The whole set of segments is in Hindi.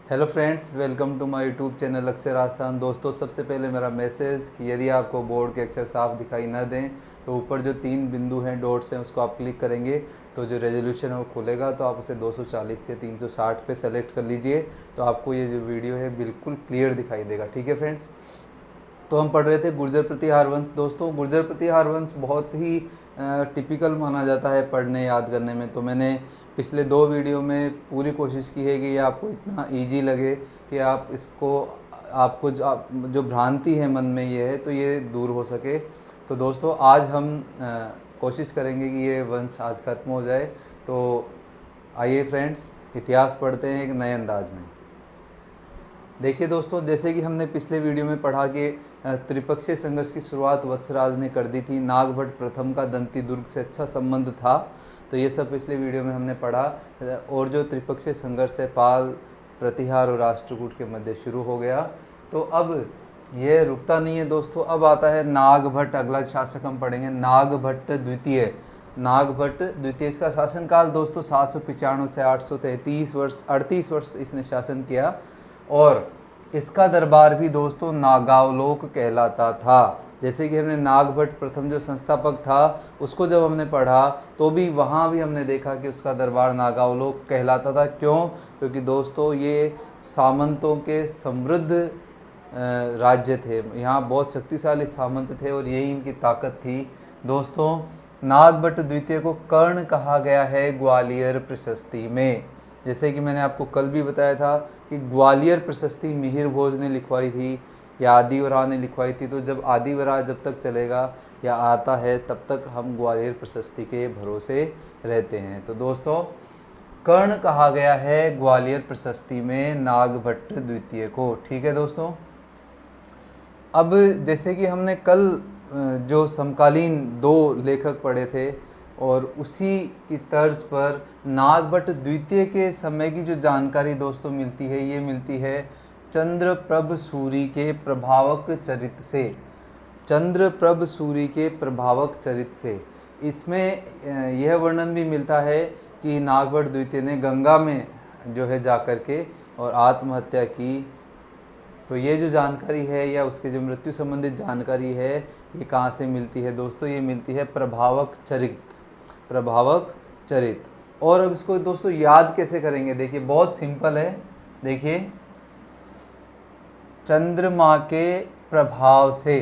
Hello friends, welcome to my YouTube channel Akshar Asthan. दोस्तों, सबसे पहले मेरा मैसेज कि यदि आपको बोर्ड के अक्षर साफ दिखाई न दें तो ऊपर जो 3 बिंदु हैं, डॉट्स हैं, उसको आप क्लिक करेंगे तो जो रेजोल्यूशन है वो खुलेगा। तो आप उसे 240 से 360 पे सेलेक्ट कर लीजिए तो आपको ये जो वीडियो है बिल्कुल क्लियर दिखाई देगा। ठीक है फ्रेंड्स, तो हम पढ़ रहे थे गुर्जर प्रतिहार वंश। दोस्तों, गुर्जर प्रतिहार वंश बहुत ही टिपिकल माना जाता है पढ़ने याद करने में। तो मैंने पिछले 2 वीडियो में पूरी कोशिश की है कि ये आपको इतना इजी लगे कि आप इसको आपको जो भ्रांति है मन में ये है तो ये दूर हो सके। तो दोस्तों, आज हम कोशिश करेंगे कि ये वंश आज ख़त्म हो जाए। तो आइए फ्रेंड्स, इतिहास पढ़ते हैं एक नए अंदाज में। देखिए दोस्तों, जैसे कि हमने पिछले वीडियो में पढ़ा कि त्रिपक्षीय संघर्ष की शुरुआत वत्सराज ने कर दी थी। नागभट्ट प्रथम का दंती दुर्ग से अच्छा संबंध था। तो ये सब पिछले वीडियो में हमने पढ़ा। और जो त्रिपक्षीय संघर्ष है पाल, प्रतिहार और राष्ट्रकूट के मध्य शुरू हो गया। तो अब ये रुकता नहीं है दोस्तों। अब आता है नागभट्ट, अगला शासक हम पढ़ेंगे नागभट्ट द्वितीय। नागभट्ट द्वितीय, इसका शासनकाल दोस्तों 795 से 833 वर्ष, 38 वर्ष इसने शासन किया। और इसका दरबार भी दोस्तों नागावलोक कहलाता था। जैसे कि हमने नागभट्ट प्रथम जो संस्थापक था उसको जब हमने पढ़ा तो भी वहाँ भी हमने देखा कि उसका दरबार नागावलोक कहलाता था। क्यों? क्योंकि दोस्तों ये सामंतों के समृद्ध राज्य थे। यहाँ बहुत शक्तिशाली सामंत थे और यही इनकी ताकत थी। दोस्तों, नागभट्ट द्वितीय को कर्ण कहा गया है ग्वालियर प्रशस्ति में। जैसे कि मैंने आपको कल भी बताया था कि ग्वालियर प्रशस्ति मिहिर भोज ने लिखवाई थी या आदिवरा ने लिखवाई थी। तो जब आदिवरा जब तक चलेगा या आता है तब तक हम ग्वालियर प्रशस्ति के भरोसे रहते हैं। तो दोस्तों, कर्ण कहा गया है ग्वालियर प्रशस्ति में नागभट्ट द्वितीय को। ठीक है दोस्तों, अब जैसे कि हमने कल जो समकालीन 2 लेखक पढ़े थे और उसी की तर्ज पर नागभट्ट द्वितीय के समय की जो जानकारी दोस्तों मिलती है, ये मिलती है चंद्रप्रभ सूरी के प्रभावक चरित से। चंद्रप्रभ सूरी के प्रभावक चरित से इसमें यह वर्णन भी मिलता है कि नागभट्ट द्वितीय ने गंगा में जो है जाकर के और आत्महत्या की। तो ये जो जानकारी है या उसके जो मृत्यु संबंधित जानकारी है ये कहाँ से मिलती है दोस्तों? ये मिलती है प्रभावक चरित, प्रभावक चरित। और अब इसको दोस्तों याद कैसे करेंगे? देखिए बहुत सिंपल है। देखिए, चंद्रमा के प्रभाव से,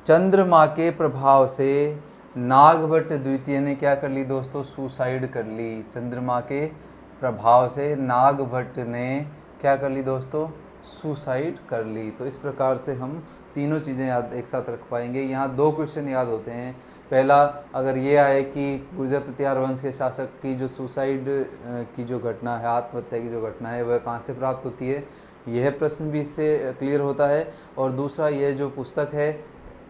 चंद्रमा के प्रभाव से नागभट्ट द्वितीय ने क्या कर ली दोस्तों? सुसाइड कर ली। चंद्रमा के प्रभाव से नागभट्ट ने क्या कर ली दोस्तों? सुसाइड कर ली। तो इस प्रकार से हम तीनों चीज़ें याद एक साथ रख पाएंगे। यहाँ 2 क्वेश्चन याद होते हैं। पहला, अगर ये आए कि गुर्जर प्रतिहार वंश के शासक की जो सुसाइड की जो घटना है, आत्महत्या की जो घटना है, वह कहाँ से प्राप्त होती है, यह प्रश्न भी इससे क्लियर होता है। और दूसरा, यह जो पुस्तक है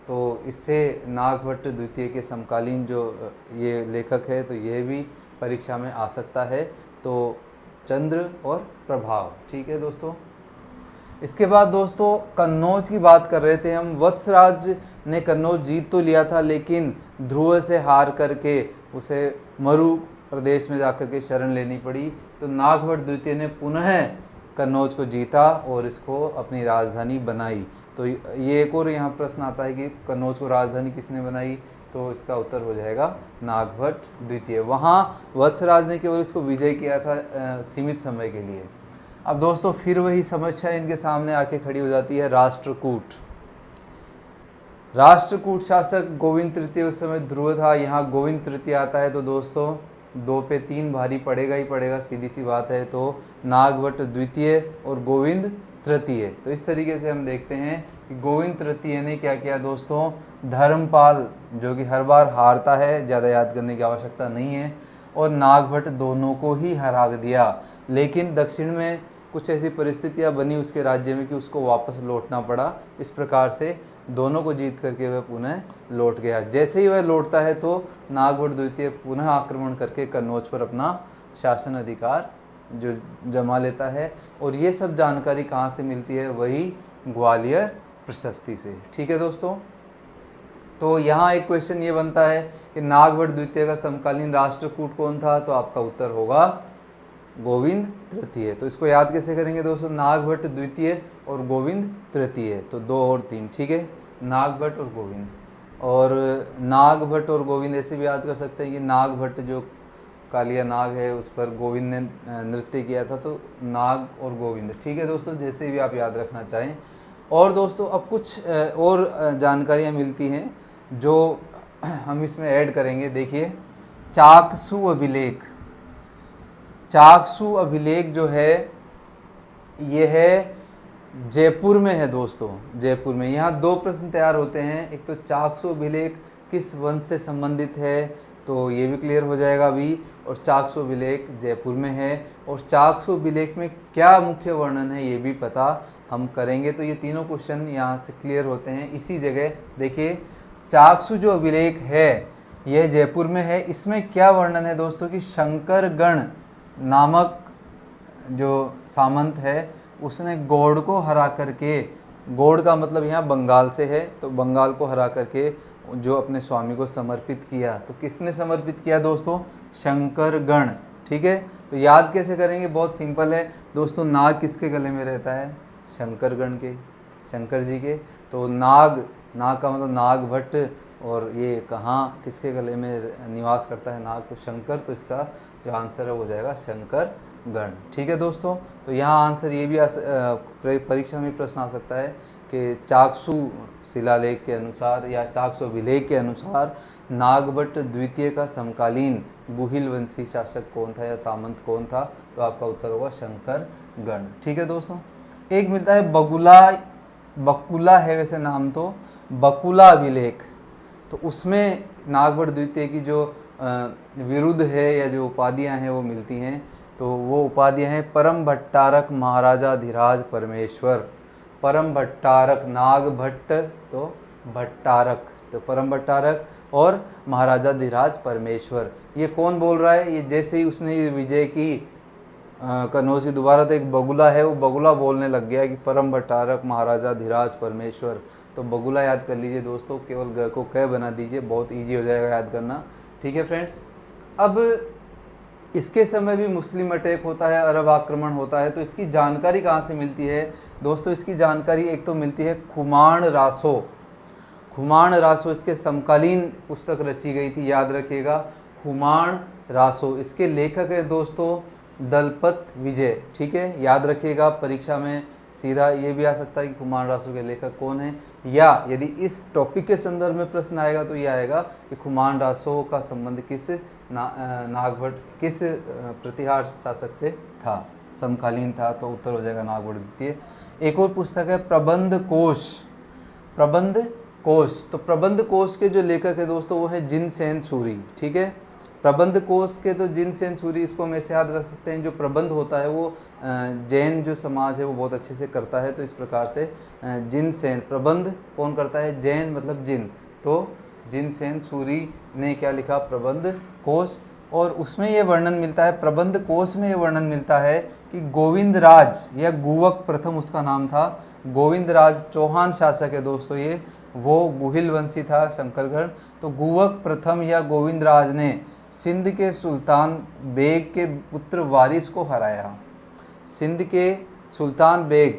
तो इससे नागभट्ट द्वितीय के समकालीन जो ये लेखक है तो यह भी परीक्षा में आ सकता है। तो चंद्र और प्रभाव। ठीक है दोस्तों, इसके बाद दोस्तों कन्नौज की बात कर रहे थे हम। वत्सराज ने कन्नौज जीत तो लिया था लेकिन ध्रुव से हार करके उसे मरु प्रदेश में जाकर के शरण लेनी पड़ी। तो नागभट्ट द्वितीय ने पुनः कन्नौज को जीता और इसको अपनी राजधानी बनाई। तो ये एक और यहाँ प्रश्न आता है कि कन्नौज को राजधानी किसने बनाई? तो इसका उत्तर हो जाएगा नागभट्ट द्वितीय। वहाँ वत्सराज ने केवल इसको विजय किया था सीमित समय के लिए। अब दोस्तों फिर वही समस्या इनके सामने आके खड़ी हो जाती है, राष्ट्रकूट। राष्ट्रकूट शासक गोविंद तृतीय उस समय ध्रुव था। यहाँ गोविंद तृतीय आता है तो दोस्तों 2 पे 3 भारी पड़ेगा ही पड़ेगा, सीधी सी बात है। तो नागभट्ट द्वितीय और गोविंद तृतीय। तो इस तरीके से हम देखते हैं कि गोविंद तृतीय ने क्या किया दोस्तों? धर्मपाल, जो कि हर बार हारता है, ज़्यादा याद करने की आवश्यकता नहीं है, और नागभट्ट दोनों को ही हरा दिया। लेकिन दक्षिण में कुछ ऐसी परिस्थितियां बनी उसके राज्य में कि उसको वापस लौटना पड़ा। इस प्रकार से दोनों को जीत करके वह पुनः लौट गया। जैसे ही वह लौटता है तो नागभट्ट द्वितीय पुनः आक्रमण करके कन्नौज पर अपना शासन अधिकार जो जमा लेता है। और ये सब जानकारी कहाँ से मिलती है? वही ग्वालियर प्रशस्ति से। ठीक है दोस्तों, तो यहाँ एक क्वेश्चन ये बनता है कि नागभट्ट द्वितीय का समकालीन राष्ट्रकूट कौन था? तो आपका उत्तर होगा गोविंद तृतीय। तो इसको याद कैसे करेंगे दोस्तों, नागभट्ट द्वितीय और गोविंद तृतीय, तो 2 और 3, ठीक है, नागभट्ट और गोविंद। और नागभट्ट और गोविंद ऐसे भी याद कर सकते हैं कि नागभट्ट जो कालिया नाग है उस पर गोविंद ने नृत्य किया था, तो नाग और गोविंद, ठीक है दोस्तों, जैसे भी आप याद रखना चाहें। और दोस्तों अब कुछ और जानकारियाँ मिलती हैं जो हम इसमें ऐड करेंगे। देखिए, चाकसू अभिलेख, चाकसू अभिलेख जो है ये है जयपुर में है दोस्तों, जयपुर में। यहाँ 2 प्रश्न तैयार होते हैं, एक तो चाकसू अभिलेख किस वंश से संबंधित है, तो ये भी क्लियर हो जाएगा अभी, और चाकसू अभिलेख जयपुर में है, और चाकसू अभिलेख में क्या मुख्य वर्णन है ये भी पता हम करेंगे। तो ये तीनों क्वेश्चन यहाँ से क्लियर होते हैं इसी जगह। देखिए, चाकसू जो अभिलेख है यह जयपुर में है, इसमें क्या वर्णन है दोस्तों कि शंकरगण नामक जो सामंत है उसने गौड़ को हरा करके, गौड़ का मतलब यहाँ बंगाल से है, तो बंगाल को हरा करके जो अपने स्वामी को समर्पित किया। तो किसने समर्पित किया दोस्तों, शंकरगण, ठीक है। तो याद कैसे करेंगे, बहुत सिंपल है दोस्तों, नाग किसके गले में रहता है, शंकरगण के, शंकर जी के। तो नाग, नाग का मतलब नागभट्ट, और ये कहाँ किसके गले में निवास करता है नाग, तो शंकर। तो इसका जो आंसर है वो जाएगा शंकरगण, ठीक है दोस्तों। तो यहाँ आंसर ये भी परीक्षा में प्रश्न आ सकता है कि चाकसू शिलालेख के अनुसार या चाकसू अभिलेख के अनुसार नागभट्ट द्वितीय का समकालीन गुहिल वंशी शासक कौन था या सामंत कौन था, तो आपका उत्तर होगा शंकरगण, ठीक है दोस्तों। एक मिलता है बगुला, बकुला है वैसे नाम, तो बकुला अभिलेख, तो उसमें नागभट्ट द्वितीय की जो विरुद्ध है या जो उपाधियां हैं वो मिलती हैं। तो वो उपाधियां हैं परम भट्टारक महाराजाधिराज परमेश्वर, परम भट्टारक, नागभट्ट तो भट्टारक, तो परम भट्टारक और महाराजाधिराज परमेश्वर। ये कौन बोल रहा है, ये जैसे ही उसने ये विजय की कन्नौज की दोबारा, तो एक बगुला है वो बगुला बोलने लग गया कि परम भट्टारक महाराजाधिराज परमेश्वर। तो बगुला याद कर लीजिए दोस्तों, केवल ग को क बना दीजिए, बहुत इजी हो जाएगा याद करना, ठीक है फ्रेंड्स। अब इसके समय भी मुस्लिम अटैक होता है, अरब आक्रमण होता है, तो इसकी जानकारी कहाँ से मिलती है दोस्तों, इसकी जानकारी एक तो मिलती है खुमान रासो, खुमान रासो इसके समकालीन पुस्तक रची गई थी, याद रखिएगा, खुमान रासो। इसके लेखक है दोस्तों दलपत विजय, ठीक है, याद रखिएगा, परीक्षा में सीधा ये भी आ सकता है कि खुमान रासो के लेखक कौन है, या यदि इस टॉपिक के संदर्भ में प्रश्न आएगा तो ये आएगा कि खुमान रासो का संबंध किस नागभट्ट किस प्रतिहार शासक से था, समकालीन था, तो उत्तर हो जाएगा नागभट्ट द्वितीय। एक और पुस्तक है प्रबंध कोश, प्रबंध कोश, तो प्रबंध कोश के जो लेखक है दोस्तों वो है जिनसेन सूरी, ठीक है, प्रबंध कोश के तो जिनसेन सूरी, इसको हम ऐसे याद रख सकते हैं, जो प्रबंध होता है वो जैन जो समाज है वो बहुत अच्छे से करता है, तो इस प्रकार से जिनसेन, प्रबंध कौन करता है, जैन मतलब जिन, तो जिनसेन सूरी ने क्या लिखा, प्रबंध कोश, और उसमें ये वर्णन मिलता है, प्रबंध कोश में ये वर्णन मिलता है कि गोविंदराज या गुवक प्रथम उसका नाम था, गोविंदराज चौहान शासक है दोस्तों ये, वो गुहिल वंशी था शंकरगढ़। तो गुवक प्रथम या गोविंदराज ने सिंध के सुल्तान बेग के पुत्र वारिस को हराया, सिंध के सुल्तान बेग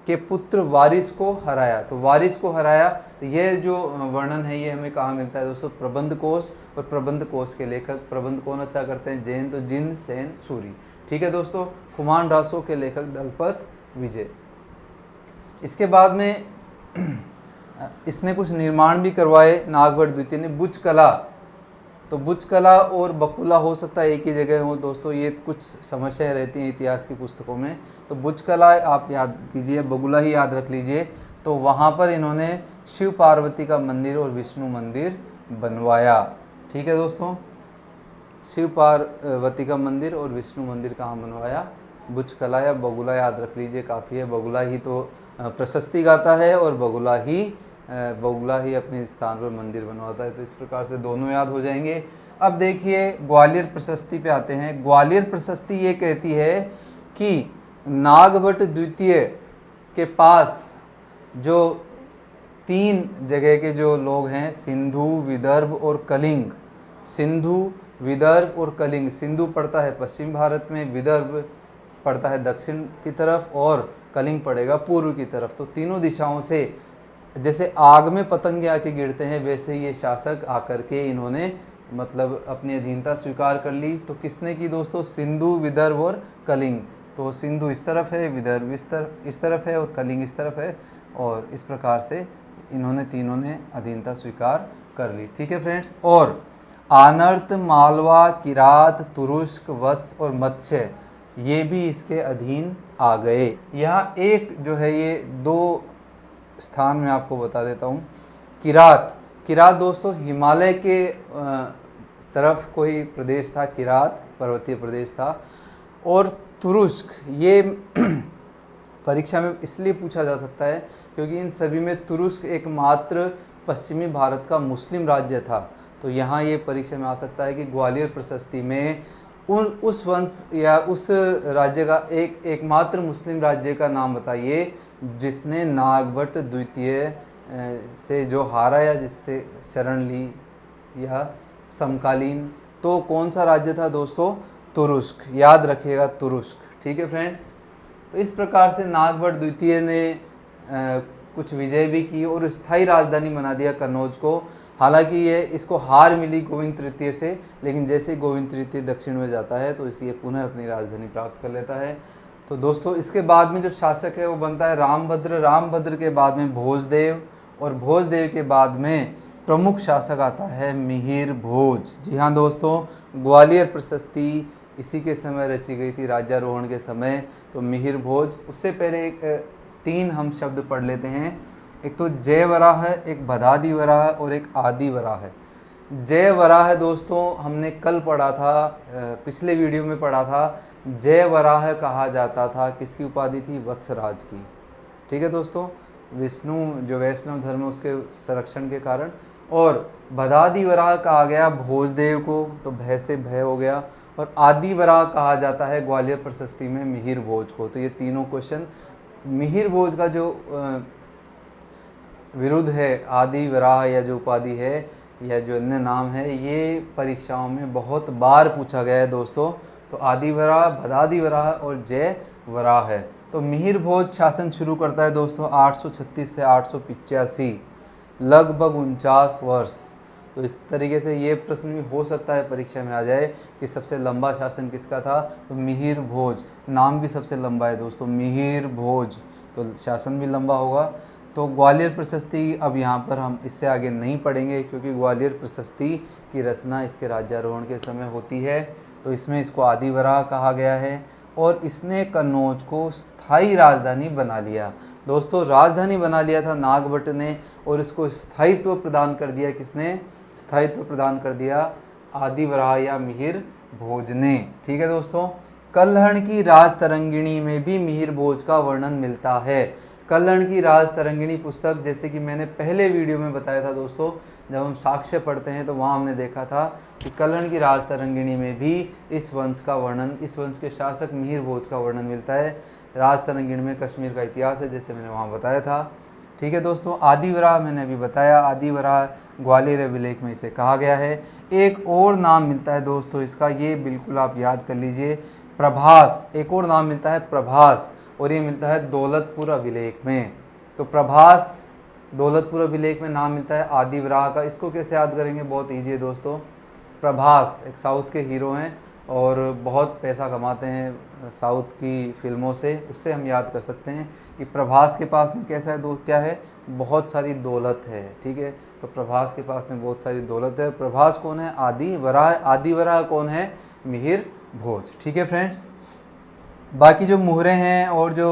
के पुत्र वारिस को हराया, तो वारिस को हराया, तो ये जो वर्णन है ये हमें कहाँ मिलता है दोस्तों, प्रबंध कोश, और प्रबंध कोश के लेखक प्रबंध कौन अच्छा करते हैं, जैन, तो जिनसेन सूरी, ठीक है दोस्तों। खुमान रासो के लेखक दलपत विजय। इसके बाद में इसने कुछ निर्माण भी करवाए नागभट्ट द्वितीय ने, बुज कला, तो बुज कला और बकुला हो सकता है एक ही जगह हो दोस्तों, ये कुछ समस्याएं रहती हैं इतिहास की पुस्तकों में, तो बुज कला आप याद कीजिए, बगुला ही याद रख लीजिए। तो वहाँ पर इन्होंने शिव पार्वती का मंदिर और विष्णु मंदिर बनवाया, ठीक है दोस्तों, शिव पार्वती का मंदिर और विष्णु मंदिर कहाँ बनवाया, बुज कला या बगुला याद रख लीजिए, काफ़ी है, बगुला ही तो प्रशस्ति गाता है और बगुला ही अपने स्थान पर मंदिर बनवाता है, तो इस प्रकार से दोनों याद हो जाएंगे। अब देखिए ग्वालियर प्रशस्ति पे आते हैं। ग्वालियर प्रशस्ति ये कहती है कि नागभट्ट द्वितीय के पास जो 3 जगह के जो लोग हैं, सिंधु, विदर्भ और कलिंग, सिंधु, विदर्भ और कलिंग, सिंधु पड़ता है पश्चिम भारत में, विदर्भ पड़ता है दक्षिण की तरफ और कलिंग पड़ेगा पूर्व की तरफ। तो तीनों दिशाओं से जैसे आग में पतंगे आके गिरते हैं वैसे ये शासक आकर के इन्होंने मतलब अपनी अधीनता स्वीकार कर ली। तो किसने की दोस्तों? सिंधु, विदर्भ और कलिंग। तो सिंधु इस तरफ है, विदर्भ इस तरफ है और कलिंग इस तरफ है, और इस प्रकार से इन्होंने तीनों ने अधीनता स्वीकार कर ली। ठीक है फ्रेंड्स। और आनर्त, मालवा, किरात, तुरुष्क, वत्स और मत्स्य ये भी इसके अधीन आ गए। यहाँ एक जो है ये दो स्थान मैं आपको बता देता हूँ। किरात, किरात दोस्तों हिमालय के तरफ कोई प्रदेश था, किरात पर्वतीय प्रदेश था। और तुरुष्क ये परीक्षा में इसलिए पूछा जा सकता है क्योंकि इन सभी में तुरुष्क एकमात्र पश्चिमी भारत का मुस्लिम राज्य था। तो यहाँ ये परीक्षा में आ सकता है कि ग्वालियर प्रशस्ति में उस वंश या उस राज्य का एकमात्र मुस्लिम राज्य का नाम बताइए जिसने नागभट्ट द्वितीय से जो हारा या जिससे शरण ली या समकालीन। तो कौन सा राज्य था दोस्तों? तुरुष्क, याद रखिएगा तुरुष्क। ठीक है फ्रेंड्स। तो इस प्रकार से नागभट्ट द्वितीय ने कुछ विजय भी की और स्थायी राजधानी बना दिया कन्नौज को। हालांकि ये इसको हार मिली गोविंद तृतीय से, लेकिन जैसे गोविंद तृतीय दक्षिण में जाता है तो इसे पुनः अपनी राजधानी प्राप्त कर लेता है। तो दोस्तों इसके बाद में जो शासक है वो बनता है रामभद्र। रामभद्र के बाद में भोजदेव और भोजदेव के बाद में प्रमुख शासक आता है मिहिर भोज। जी हाँ दोस्तों, ग्वालियर प्रशस्ति इसी के समय रची गई थी, राज्यारोहण के समय। तो मिहिर भोज। उससे पहले तीन हम शब्द पढ़ लेते हैं। एक तो जय वराह है, एक भदादी वराह और एक आदि वराह है। जय वराह दोस्तों हमने कल पढ़ा था, पिछले वीडियो में पढ़ा था। जय वराह कहा जाता था, किसकी उपाधि थी? वत्सराज की। ठीक है दोस्तों, विष्णु जो वैष्णव धर्म है उसके संरक्षण के कारण। और भदादी वराह कहा गया भोजदेव को, तो भय से भय हो गया। और आदि वराह कहा जाता है ग्वालियर प्रशस्ति में मिहिर भोज को। तो ये तीनों क्वेश्चन मिहिर भोज का जो विरुद्ध है आदि वराह या जो उपाधि है या जो अन्य नाम है, ये परीक्षाओं में बहुत बार पूछा गया है दोस्तों। तो आदि वराह, भदादी वराह और जय वराह है। तो मिहिर भोज शासन शुरू करता है दोस्तों 836 से 885, लगभग 49 वर्ष। तो इस तरीके से ये प्रश्न भी हो सकता है परीक्षा में आ जाए कि सबसे लंबा शासन किसका था? तो मिहिर भोज। नाम भी सबसे लंबा है दोस्तों, मिहिर भोज। तो शासन भी लंबा होगा। तो ग्वालियर प्रशस्ति अब यहाँ पर हम इससे आगे नहीं पढ़ेंगे क्योंकि ग्वालियर प्रशस्ति की रचना इसके राज्यारोहण के समय होती है। तो इसमें इसको आदि वराह कहा गया है और इसने कन्नौज को स्थायी राजधानी बना लिया। दोस्तों राजधानी बना लिया था नागभट्ट ने और इसको स्थायित्व प्रदान कर दिया। किसने स्थायित्व प्रदान कर दिया? आदि वराह या मिहिर भोज ने। ठीक है दोस्तों। कल्हण की राजतरंगिणी में भी मिहिर भोज का वर्णन मिलता है। कल्हण की राजतरंगिणी पुस्तक, जैसे कि मैंने पहले वीडियो में बताया था दोस्तों, जब हम साक्ष्य पढ़ते हैं तो वहाँ हमने देखा था कि कल्हण की राजतरंगिणी में भी इस वंश का वर्णन, इस वंश के शासक मिहिर भोज का वर्णन मिलता है। राजतरंगिणी में कश्मीर का इतिहास है, जैसे मैंने वहाँ बताया था। ठीक है दोस्तों। आदि वराह मैंने अभी बताया, आदि वराह ग्वालियर अभिलेख में इसे कहा गया है। एक और नाम मिलता है दोस्तों इसका, ये बिल्कुल आप याद कर लीजिए, प्रभास। एक और नाम मिलता है प्रभास और ये मिलता है दौलतपुर अभिलेख में। तो प्रभास दौलतपुर अभिलेख में नाम मिलता है आदि वराह का। इसको कैसे याद करेंगे? बहुत ईजी है दोस्तों। प्रभास एक साउथ के हीरो हैं और बहुत पैसा कमाते हैं साउथ की फिल्मों से, उससे हम याद कर सकते हैं कि प्रभास के पास में कैसा है क्या है? बहुत सारी दौलत है। ठीक है, तो प्रभास के पास में बहुत सारी दौलत है। प्रभास कौन है? आदि वराह। आदि वराह कौन है? मिहिर भोज। ठीक है फ्रेंड्स। बाकी जो मुहरें हैं और जो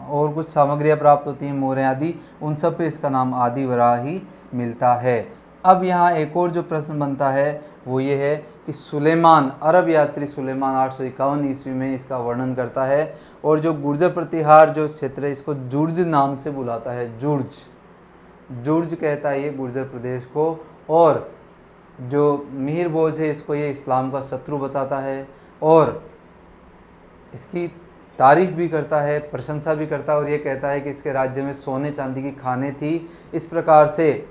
और कुछ सामग्रियाँ प्राप्त होती हैं, मुहरें आदि, उन सब पे इसका नाम आदि वराह ही मिलता है। अब यहाँ एक और जो प्रश्न बनता है वो ये है कि सुलेमान, अरब यात्री सुलेमान 851 ईस्वी में इसका वर्णन करता है। और जो गुर्जर प्रतिहार जो क्षेत्र है इसको जुर्ज नाम से बुलाता है। जुर्ज, जुर्ज कहता है ये गुर्जर प्रदेश को। और जो मिहिर भोज है इसको ये इस्लाम का शत्रु बताता है और इसकी तारीफ भी करता है, प्रशंसा भी करता है और ये कहता है कि इसके राज्य में सोने चांदी की खानें थी। इस प्रकार से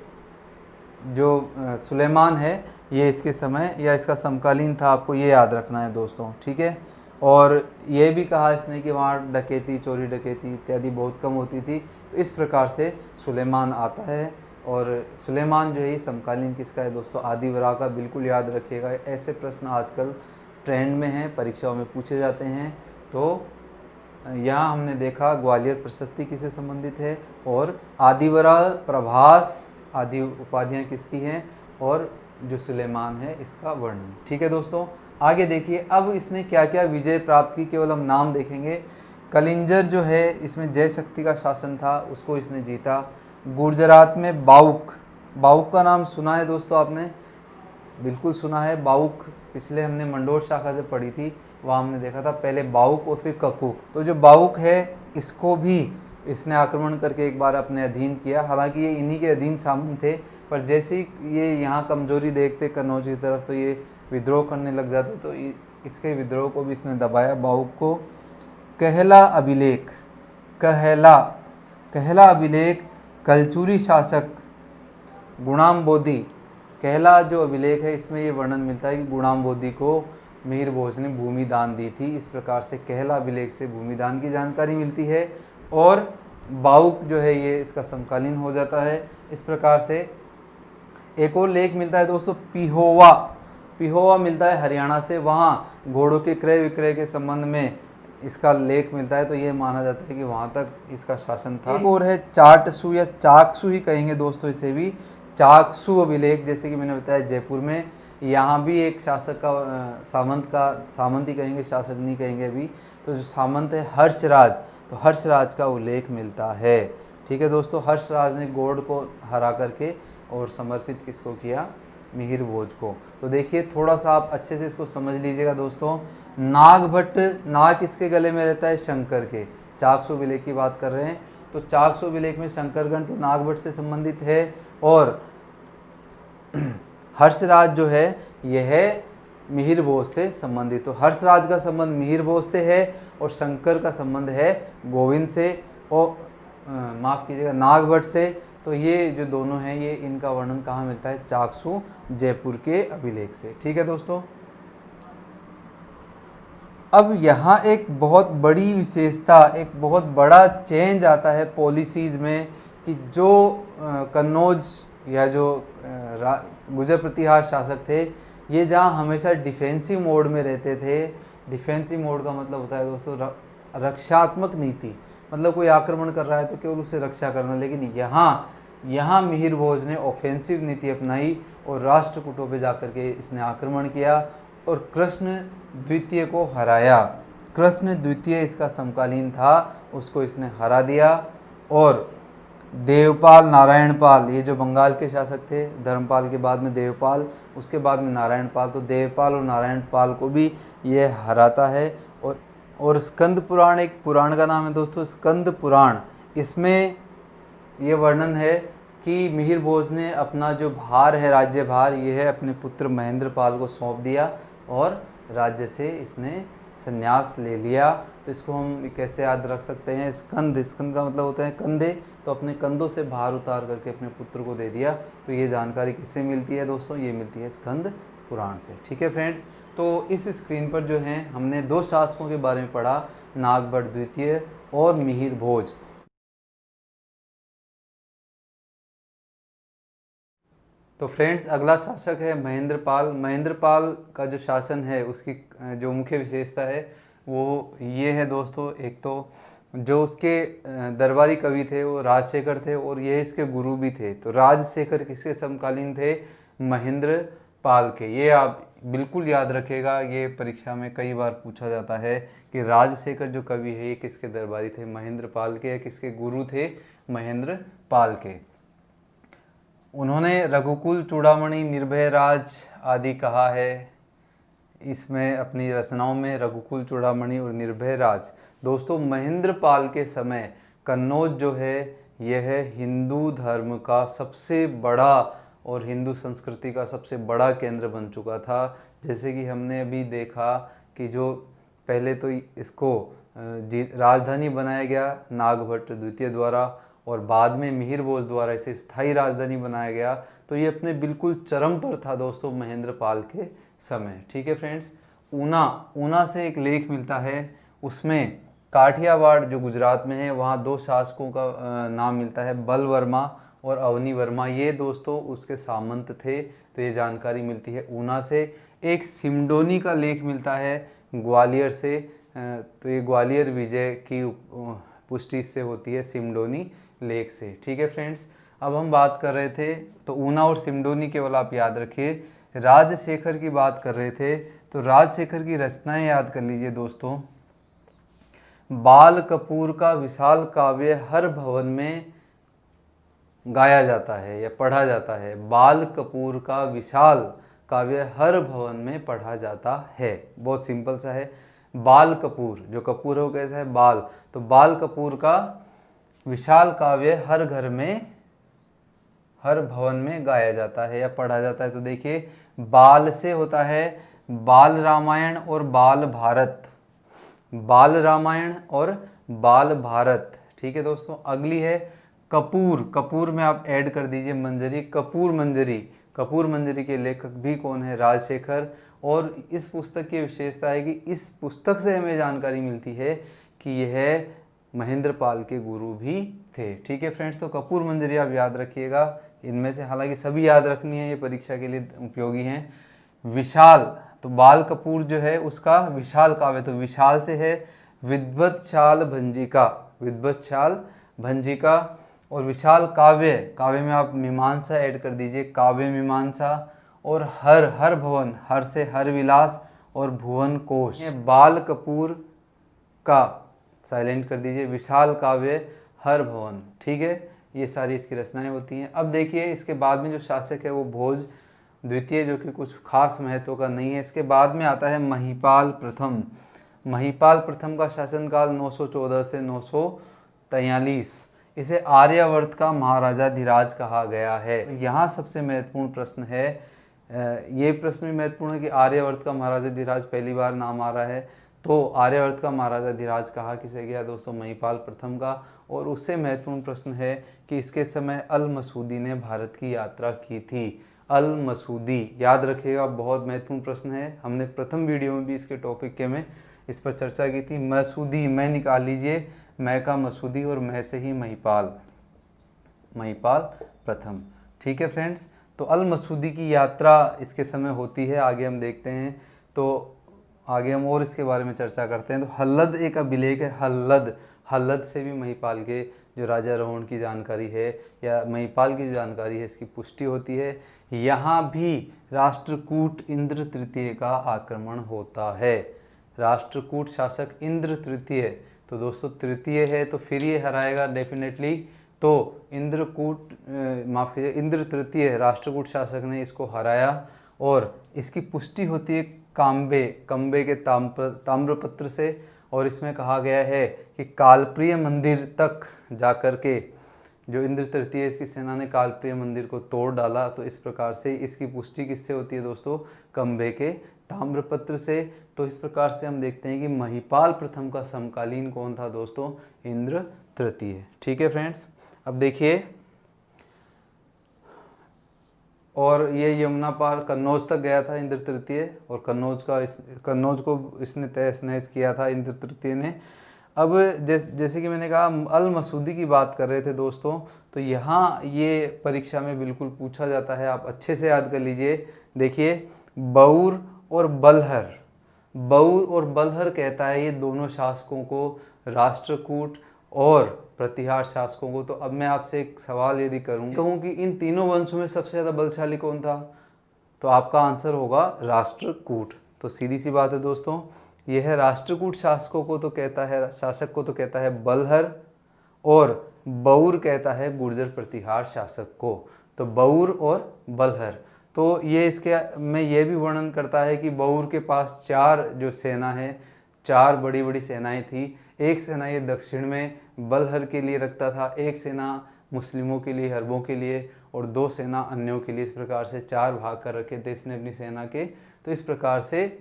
जो सुलेमान है ये इसके समय या इसका समकालीन था, आपको ये याद रखना है दोस्तों, ठीक है। और ये भी कहा इसने कि वहाँ डकैती, चोरी डकैती इत्यादि बहुत कम होती थी। तो इस प्रकार से सुलेमान आता है। और सुलेमान जो है ये समकालीन किसका है दोस्तों? आदिवरा का। बिल्कुल याद रखिएगा, ऐसे प्रश्न आजकल ट्रेंड में हैं, परीक्षाओं में पूछे जाते हैं। तो यहाँ हमने देखा ग्वालियर प्रशस्ति किससे संबंधित है, और आदिवरा, प्रभास आदि उपाधियाँ किसकी हैं, और जो सुलेमान है इसका वर्णन, ठीक है दोस्तों। आगे देखिए, अब इसने क्या क्या विजय प्राप्त की, केवल हम नाम देखेंगे। कलिंजर जो है इसमें जय शक्ति का शासन था, उसको इसने जीता। गुजरात में बाउक, बाउक का नाम सुना है दोस्तों आपने? बिल्कुल सुना है। बाउक पिछले हमने मंडोर शाखा से पढ़ी थी, वहाँ हमने देखा था पहले बाउक और फिर ककूक। तो जो बाउक है इसको भी इसने आक्रमण करके एक बार अपने अधीन किया। हालांकि ये इन्हीं के अधीन सामंत थे, पर जैसे ही ये यहाँ कमजोरी देखते कन्नौज की तरफ, तो ये विद्रोह करने लग जाते। तो इसके विद्रोह को भी इसने दबाया, बाउक को। कहला अभिलेख, कहला, कहला अभिलेख कलचुरी शासक गुणाम्बोधी, कहला जो अभिलेख है इसमें ये वर्णन मिलता है कि गुणाम्बोधी को मिहिर भोज ने भूमि दान दी थी। इस प्रकार से कहला अभिलेख से भूमि दान की जानकारी मिलती है। और बाउक जो है ये इसका समकालीन हो जाता है। इस प्रकार से एक और लेख मिलता है दोस्तों, पिहोवा, पिहोवा मिलता है हरियाणा से, वहाँ घोड़ों के क्रय विक्रय के संबंध में इसका लेख मिलता है। तो ये माना जाता है कि वहाँ तक इसका शासन था। एक और है चाटसू या चाकसू ही कहेंगे दोस्तों इसे भी, चाकसू अभिलेख, जैसे कि मैंने बताया जयपुर में। यहाँ भी एक शासक का सामंत ही कहेंगे, शासक नहीं कहेंगे अभी। तो जो सामंत है हर्षराज, तो हर्षराज का उल्लेख मिलता है, ठीक है दोस्तों। हर्षराज ने गौड़ को हरा करके और समर्पित किसको किया? मिहिर भोज को। तो देखिए थोड़ा सा आप अच्छे से इसको समझ लीजिएगा दोस्तों। नागभट्ट, नाग किसके गले में रहता है? शंकर के। चाकसू अभिलेख की बात कर रहे हैं, तो चाकसू अभिलेख में शंकरगण तो नागभट्ट से संबंधित है। और हर्षराज जो है यह मिहिर भोज से संबंधित। तो हर्षराज का संबंध मिहिर भोज से है, और शंकर का संबंध है गोविंद से, और माफ़ कीजिएगा नागभट्ट से। तो ये जो दोनों हैं, ये इनका वर्णन कहाँ मिलता है? चाकसू जयपुर के अभिलेख से, ठीक है दोस्तों। अब यहाँ एक बहुत बड़ी विशेषता, एक बहुत बड़ा चेंज आता है पॉलिसीज़ में, कि जो कन्नौज या जो गुजर प्रतिहार शासक थे, ये जहाँ हमेशा डिफेंसिव मोड में रहते थे। डिफेंसिव मोड का मतलब होता है दोस्तों रक्षात्मक नीति, मतलब कोई आक्रमण कर रहा है तो केवल उसे रक्षा करना। लेकिन यहाँ मिहिर भोज ने ऑफेंसिव नीति अपनाई और राष्ट्रकूटों पे जाकर के इसने आक्रमण किया और कृष्ण द्वितीय को हराया। कृष्ण द्वितीय इसका समकालीन था, उसको इसने हरा दिया। और देवपाल, नारायणपाल, ये जो बंगाल के शासक थे, धर्मपाल के बाद में देवपाल, उसके बाद में नारायणपाल, तो देवपाल और नारायणपाल को भी ये हराता है। और स्कंद पुराण एक पुराण का नाम है दोस्तों, स्कंद पुराण। इसमें ये वर्णन है कि मिहिर भोज ने अपना जो भार है, राज्य भार, ये है अपने पुत्र महेंद्रपाल को सौंप दिया और राज्य से इसने संन्यास ले लिया। तो इसको हम कैसे याद रख सकते हैं? स्कंद, स्कंद का मतलब होता है कंधे, तो अपने कंधों से भार उतार करके अपने पुत्र को दे दिया। तो ये जानकारी किससे मिलती है दोस्तों? ये मिलती है स्कंद पुराण से, ठीक है फ्रेंड्स। तो इस स्क्रीन पर जो है हमने दो शासकों के बारे में पढ़ा, नागभट्ट द्वितीय और मिहिर भोज। तो फ्रेंड्स अगला शासक है महेंद्रपाल। महेंद्रपाल का जो शासन है उसकी जो मुख्य विशेषता है वो ये है दोस्तों। एक तो जो उसके दरबारी कवि थे वो राजशेखर थे और ये इसके गुरु भी थे। तो राजशेखर किसके समकालीन थे? महेंद्रपाल के। ये आप बिल्कुल याद रखिएगा, ये परीक्षा में कई बार पूछा जाता है कि राजशेखर जो कवि है ये किसके दरबारी थे? महेंद्रपाल के। या किसके गुरु थे? महेंद्रपाल के। उन्होंने रघुकुल चूड़ामणि, निर्भय राज आदि कहा है इसमें अपनी रचनाओं में, रघुकुल चूड़ामणि और निर्भय राज। दोस्तों महेंद्रपाल के समय कन्नौज जो है यह हिंदू धर्म का सबसे बड़ा और हिंदू संस्कृति का सबसे बड़ा केंद्र बन चुका था। जैसे कि हमने अभी देखा कि जो पहले तो इसको राजधानी बनाया गया नागभट्ट द्वितीय द्वारा, और बाद में मिहिर भोज द्वारा इसे स्थायी राजधानी बनाया गया। तो ये अपने बिल्कुल चरम पर था दोस्तों महेंद्रपाल के समय। ठीक है फ्रेंड्स, ऊना से एक लेख मिलता है, उसमें काठियावाड़ जो गुजरात में है वहाँ दो शासकों का नाम मिलता है, बल वर्मा और अवनी वर्मा। ये दोस्तों उसके सामंत थे, तो ये जानकारी मिलती है ऊना से। एक सिमडोनी का लेख मिलता है ग्वालियर से, तो ये ग्वालियर विजय की पुष्टि इससे होती है सिमडोनी लेख से। ठीक है फ्रेंड्स, अब हम बात कर रहे थे, तो ऊना और सिमडोनी केवल आप याद रखिए। राजशेखर की बात कर रहे थे, तो राजशेखर की रचनाएं याद कर लीजिए दोस्तों। बाल कपूर का विशाल काव्य हर भवन में गाया जाता है या पढ़ा जाता है। बाल कपूर का विशाल काव्य हर भवन में पढ़ा जाता है। बहुत सिंपल सा है। बाल कपूर, जो कपूर है वो कैसा है, बाल, तो बाल कपूर का विशाल काव्य हर घर में, हर भवन में गाया जाता है या पढ़ा जाता है। तो देखिए, बाल से होता है बाल रामायण और बाल भारत, बाल रामायण और बाल भारत। ठीक है दोस्तों, अगली है कपूर। कपूर में आप ऐड कर दीजिए मंजरी, कपूर मंजरी। कपूर मंजरी के लेखक भी कौन है, राजशेखर। और इस पुस्तक की विशेषता है कि इस पुस्तक से हमें जानकारी मिलती है कि यह महेंद्रपाल के गुरु भी थे। ठीक है फ्रेंड्स, तो कपूर मंजरी आप याद रखिएगा। इनमें से हालांकि सभी याद रखनी है, ये परीक्षा के लिए उपयोगी हैं। विशाल, तो बाल कपूर जो है उसका विशाल काव्य, तो विशाल से है विद्वत्शाल भंजिका, विद्वत्शाल भंजिका। और विशाल काव्य, काव्य में आप मीमांसा ऐड कर दीजिए, काव्य मीमांसा। और हर भवन, हर से हर विलास और भुवन कोश। बाल कपूर का साइलेंट कर दीजिए, विशाल काव्य हर भवन। ठीक है, ये सारी इसकी रचनाएं होती हैं। अब देखिए, इसके बाद में जो शासक है वो भोज द्वितीय, जो कि कुछ खास महत्व का नहीं है। इसके बाद में आता है महिपाल प्रथम। महिपाल प्रथम का शासनकाल 914 से 943। इसे आर्यावर्त का महाराजाधिराज कहा गया है। यहाँ सबसे महत्वपूर्ण प्रश्न है, ये प्रश्न भी महत्वपूर्ण है कि आर्यावर्त का महाराजाधिराज पहली बार नाम आ रहा है। तो आर्यावर्त का महाराजाधिराज कहा किसे गया दोस्तों, महिपाल प्रथम का। और उससे महत्वपूर्ण प्रश्न है कि इसके समय अल मसूदी ने भारत की यात्रा की थी। अल मसूदी याद रखिएगा, बहुत महत्वपूर्ण प्रश्न है। हमने प्रथम वीडियो में भी इसके टॉपिक के में इस पर चर्चा की थी। मसूदी, मैं निकाल लीजिए, मैं का मसूदी और मैं से ही महिपाल, महिपाल प्रथम। ठीक है फ्रेंड्स, तो अल मसूदी की यात्रा इसके समय होती है। आगे हम देखते हैं, तो आगे हम और इसके बारे में चर्चा करते हैं। तो हल्लद एक अभिलेख है, हल्लद, हल्लद से भी महिपाल के जो राजारोहण की जानकारी है या महिपाल की जो जानकारी है इसकी पुष्टि होती है। यहाँ भी राष्ट्रकूट इंद्र तृतीय का आक्रमण होता है। राष्ट्रकूट शासक इंद्र तृतीय, तो दोस्तों तृतीय है तो फिर ये हराएगा डेफिनेटली। तो इंद्र तृतीय राष्ट्रकूट शासक ने इसको हराया और इसकी पुष्टि होती है कंबे के ताम्रपत्र से। और इसमें कहा गया है कि कालप्रिय मंदिर तक जाकर के जो इंद्र तृतीय इसकी सेना ने कालप्रिय मंदिर को तोड़ डाला। तो इस प्रकार से इसकी पुष्टि किससे होती है दोस्तों, कंबे के ताम्रपत्र से। तो इस प्रकार से हम देखते हैं कि महिपाल प्रथम का समकालीन कौन था दोस्तों, इंद्र तृतीय। ठीक है फ्रेंड्स, अब देखिए, और ये यमुना पार कन्नौज तक गया था इंद्र तृतीय, और कन्नौज को इसने तहस नहस किया था इंद्र तृतीय ने। अब जैसे कि मैंने कहा, अल मसूदी की बात कर रहे थे दोस्तों, तो यहाँ ये परीक्षा में बिल्कुल पूछा जाता है, आप अच्छे से याद कर लीजिए। देखिए, बऊर और बलहर, बऊर और बलहर कहता है ये दोनों शासकों को, राष्ट्रकूट और प्रतिहार शासकों को। तो अब मैं आपसे एक सवाल यदि कहूँ कि इन तीनों वंशों में सबसे ज़्यादा बलशाली कौन था, तो आपका आंसर होगा राष्ट्रकूट। तो सीधी सी बात है दोस्तों, यह है राष्ट्रकूट शासकों को तो कहता है, शासक को तो कहता है बलहर, और बऊर कहता है गुर्जर प्रतिहार शासक को। तो बऊर और बलहर, तो ये इसके में ये भी वर्णन करता है कि बऊर के पास चार जो सेना है, चार बड़ी बड़ी सेनाएं थी। एक सेना ये दक्षिण में बलहर के लिए रखता था, एक सेना मुस्लिमों के लिए, हरबों के लिए, और दो सेना अन्यों के लिए। इस प्रकार से चार भाग कर रखे थे इसने अपनी सेना के। तो इस प्रकार से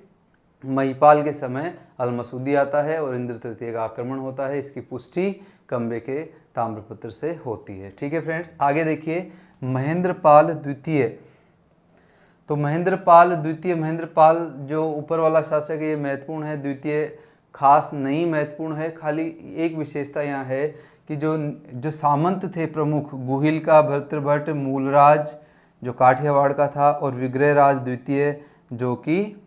महिपाल के समय अल मसूदी आता है और इंद्र तृतीय का आक्रमण होता है। इसकी पुष्टि कंबे के ताम्रपत्र से होती है। ठीक है फ्रेंड्स, आगे देखिए महेंद्रपाल द्वितीय। तो महेंद्रपाल जो ऊपर वाला शासक है ये महत्वपूर्ण है, द्वितीय खास नहीं महत्वपूर्ण है। खाली एक विशेषता यहाँ है कि जो सामंत थे प्रमुख, गुहिल का भर्तृभट्ट, मूलराज जो काठियावाड़ का था, और विग्रहराज द्वितीय जो कि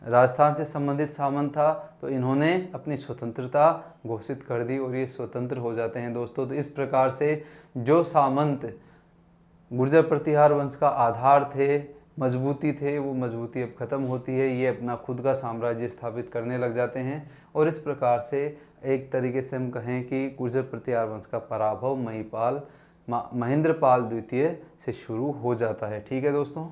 राजस्थान से संबंधित सामंत था, तो इन्होंने अपनी स्वतंत्रता घोषित कर दी और ये स्वतंत्र हो जाते हैं दोस्तों। तो इस प्रकार से जो सामंत गुर्जर प्रतिहार वंश का आधार थे, मजबूती थे, वो मजबूती अब खत्म होती है, ये अपना खुद का साम्राज्य स्थापित करने लग जाते हैं। और इस प्रकार से एक तरीके से हम कहें कि गुर्जर प्रतिहार वंश का पराभव महेंद्रपाल द्वितीय से शुरू हो जाता है। ठीक है दोस्तों,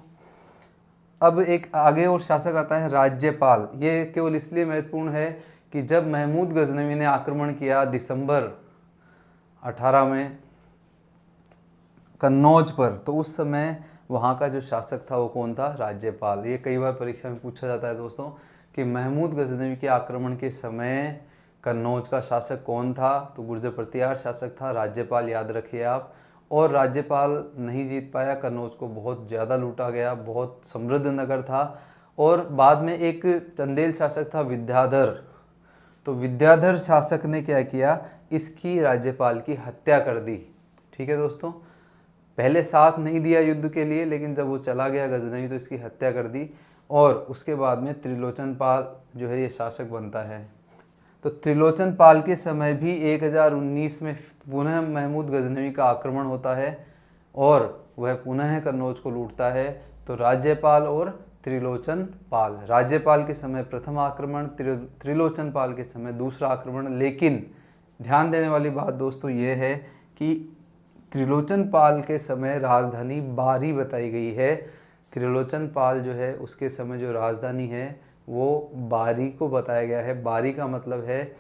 अब एक आगे और शासक आता है राज्यपाल। ये केवल इसलिए महत्वपूर्ण है कि जब महमूद गजनवी ने आक्रमण किया दिसंबर 18 में कन्नौज पर, तो उस समय वहाँ का जो शासक था वो कौन था? राज्यपाल। ये कई बार परीक्षा में पूछा जाता है दोस्तों कि महमूद गजनवी के आक्रमण के समय कन्नौज का शासक कौन था? तो गुर्जर प्रतिहार शासक था, राज्यपाल याद रखिए आप। और राज्यपाल नहीं जीत पाया, कन्नौज को बहुत ज़्यादा लूटा गया, बहुत समृद्ध नगर था। और बाद में एक चंदेल शासक था विद्याधर, तो विद्याधर शासक ने क्या किया? इसकी राज्यपाल की हत्या कर दी। ठीक है दोस्तों, पहले साथ नहीं दिया युद्ध के लिए, लेकिन जब वो चला गया गजनवी तो इसकी हत्या कर दी। और उसके बाद में त्रिलोचन पाल जो है ये शासक बनता है। तो त्रिलोचन पाल के समय भी 1019 में पुनः महमूद गजनवी का आक्रमण होता है और वह पुनः कन्नौज को लूटता है। तो राज्यपाल और त्रिलोचन पाल, राज्यपाल के समय प्रथम आक्रमण, त्रिलोचन पाल के समय दूसरा आक्रमण। लेकिन ध्यान देने वाली बात दोस्तों ये है कि त्रिलोचन पाल के समय राजधानी बारी बताई गई है। त्रिलोचन पाल जो है उसके समय जो राजधानी है वो बारी को बताया गया है। बारी का मतलब है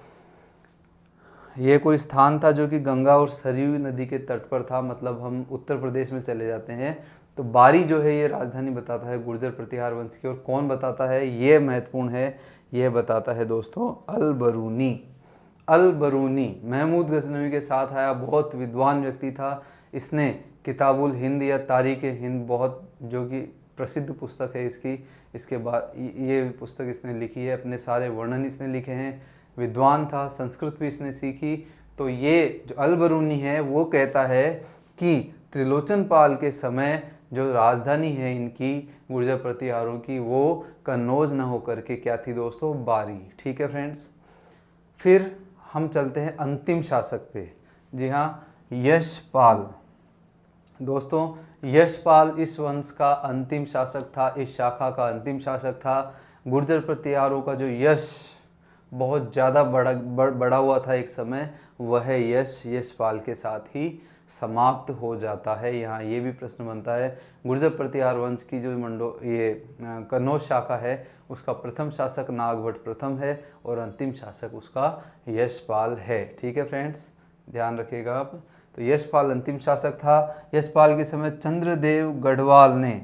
ये कोई स्थान था जो कि गंगा और सरयू नदी के तट पर था, मतलब हम उत्तर प्रदेश में चले जाते हैं तो बारी जो है ये राजधानी बताता है गुर्जर प्रतिहार वंश की। और कौन बताता है ये महत्वपूर्ण है, यह बताता है दोस्तों अल बरूनी। अल बरूनी महमूद गजनवी के साथ आया, बहुत विद्वान व्यक्ति था। इसने किताबुल हिंद या तारीख हिंद, बहुत जो कि प्रसिद्ध पुस्तक है इसके बाद ये पुस्तक इसने लिखी है, अपने सारे वर्णन इसने लिखे हैं। विद्वान था, संस्कृत भी इसने सीखी। तो ये जो अल बरूनी है वो कहता है कि त्रिलोचन पाल के समय जो राजधानी है इनकी गुर्जर प्रतिहारों की वो कन्नौज न होकर के क्या थी दोस्तों? बारी। ठीक है फ्रेंड्स, फिर हम चलते हैं अंतिम शासक पे। जी हाँ, यशपाल। दोस्तों यशपाल इस वंश का अंतिम शासक था, इस शाखा का अंतिम शासक था। गुर्जर प्रतिहारों का जो यश बहुत ज़्यादा बड़ा हुआ था एक समय, वह यशपाल के साथ ही समाप्त हो जाता है। यहाँ ये भी प्रश्न बनता है, गुर्जर प्रतिहार वंश की जो कन्नौज शाखा है उसका प्रथम शासक नागभट्ट प्रथम है और अंतिम शासक उसका यशपाल है। ठीक है फ्रेंड्स, ध्यान रखिएगा आप। तो यशपाल अंतिम शासक था। यशपाल के समय चंद्रदेव गढ़वाल ने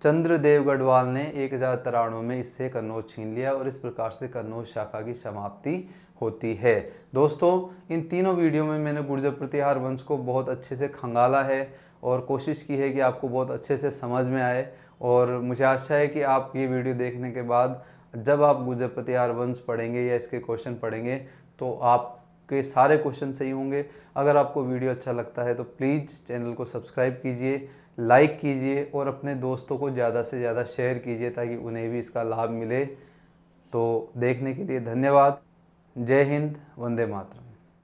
1093 में इससे कन्नौज छीन लिया और इस प्रकार से कन्नौज शाखा की समाप्ति होती है। दोस्तों इन तीनों वीडियो में मैंने गुर्जर प्रतिहार वंश को बहुत अच्छे से खंगाला है और कोशिश की है कि आपको बहुत अच्छे से समझ में आए। और मुझे आशा है कि आप ये वीडियो देखने के बाद जब आप गुर्जर प्रतिहार वंश पढ़ेंगे या इसके क्वेश्चन पढ़ेंगे तो आपके सारे क्वेश्चन सही होंगे। अगर आपको वीडियो अच्छा लगता है तो प्लीज़ चैनल को सब्सक्राइब कीजिए, लाइक कीजिए और अपने दोस्तों को ज़्यादा से ज़्यादा शेयर कीजिए ताकि उन्हें भी इसका लाभ मिले। तो देखने के लिए धन्यवाद। जय हिंद, वंदे मातरम।